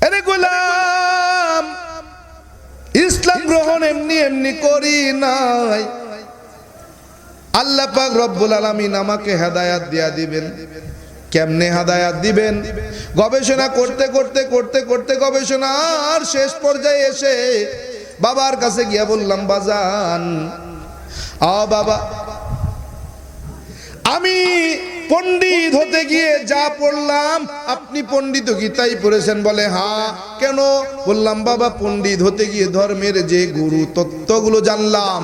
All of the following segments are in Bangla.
আরে গোলাম, ইসলাম গ্রহণ এমনি এমনি করি নাই। আল্লাহ পাক রব্বুল আলামিন আমাকে হেদায়েত দিয়া দিবেন। কেমনে হেদায়েত দিবেন? গবেষণা করতে করতে করতে করতে গবেষণার শেষ পর্যায়ে এসে বাবার কাছে গিয়া বললাম, বাজান, বাবা, আমি পণ্ডিত হতে গিয়ে যা পড়লাম, আপনি পণ্ডিত কি তাই পড়েছেন? বলে হ্যাঁ। কেন? বললাম, বাবা, পণ্ডিত হতে গিয়ে ধর্মের যে গুরু তত্ত্বগুলো জানলাম,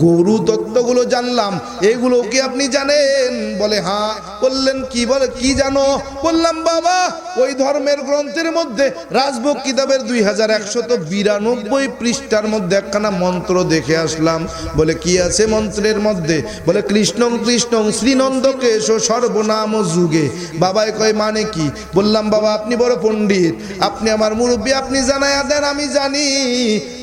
গুরু তত্ত্বগুলো জানলাম, এগুলো কি আপনি জানেন? বলে হ্যাঁ। বললেন কি? বলে কি জানো? বললাম, বাবা, ওই ধর্মের গ্রন্থের মধ্যে রাজভোগ কিতাবের 2192 পৃষ্ঠার মধ্যে একখানা মন্ত্র দেখে আসলাম। বলে কি আছে মন্ত্রের মধ্যে? বলে কৃষ্ণং কৃষ্ণং শ্রীনন্দকে সর্বনাম যুগে। বাবাই কয় মানে কি? বললাম, বাবা, আপনি বড় পণ্ডিত, আপনি আমার মুরব্বী, আপনি জানায়া দেন, আমি জানি।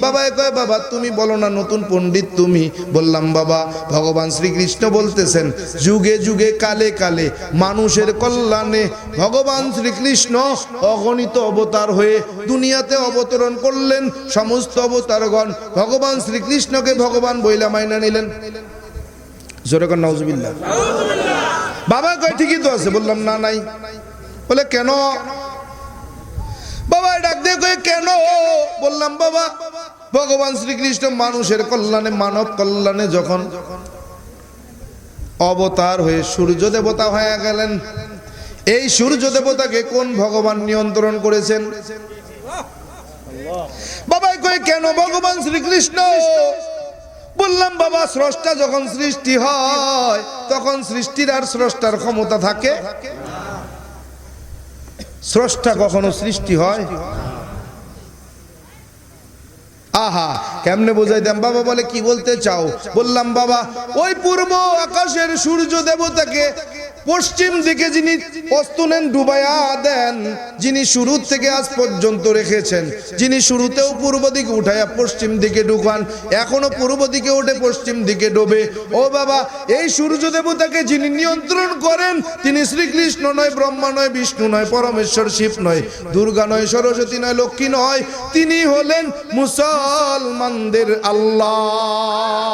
বাবাই কয়, বাবা তুমি বলো না, নতুন পণ্ডিত তুমি। বললাম, বাবা, ভগবান শ্রীকৃষ্ণ বলতেছেন, যুগে যুগে কালে কালে মানুষের কল্যাণে ভগবান শ্রীকৃষ্ণ অগণিত অবতার হয়ে দুনিয়াতে অবতরণ করলেন। সমস্ত অবতারগণ ভগবান শ্রীকৃষ্ণকে ভগবান বইলা মাইনা নিলেন। জোরে কর নাউজুবিল্লাহ। বাবা কয় ঠিকই তো আছে। বললাম না, নাই। বলে কেন? বাবা ডাক দিয়ে কয় কেন? বললাম, বাবা, ভগবান শ্রীকৃষ্ণ মানুষের কল্যাণে, মানব কল্যাণে যখন অবতার হয়ে সূর্য দেবতা হয়ে গেলেন, এই সূর্য দেবতাকে কোন ভগবান নিয়ন্ত্রণ করেছেন? বাবা কয় কেন? ভগবান শ্রীকৃষ্ণ। বললাম, বাবা, স্রষ্টা যখন সৃষ্টি হয় তখন সৃষ্টির আর স্রষ্টার ক্ষমতা থাকে? স্রষ্টা কখনো সৃষ্টি হয়? আহা, কেমনে বোঝাইতাম? বাবা বলে কি বলতে চাও? বললাম, বাবা, ওই পূর্ব আকাশের সূর্য দেবতাকে পশ্চিম দিকে যিনি অস্ত নেন, ডুবাইয়া দেন, যিনি শুরু থেকে আজ পর্যন্ত রেখেছেন, যিনি শুরুতেও পূর্ব দিকে উঠাইয়া পশ্চিম দিকে ঢুকান, এখনো পূর্ব দিকে উঠে পশ্চিম দিকে ডোবে। ও বাবা, এই সূর্য দেবতাকে যিনি নিয়ন্ত্রণ করেন, তিনি শ্রীকৃষ্ণ নয়, ব্রহ্মা নয়, বিষ্ণু নয়, পরমেশ্বর শিব নয়, দুর্গা নয়, সরস্বতী নয়, লক্ষ্মী নয়, তিনি হলেন মুসলমানদের আল্লাহ।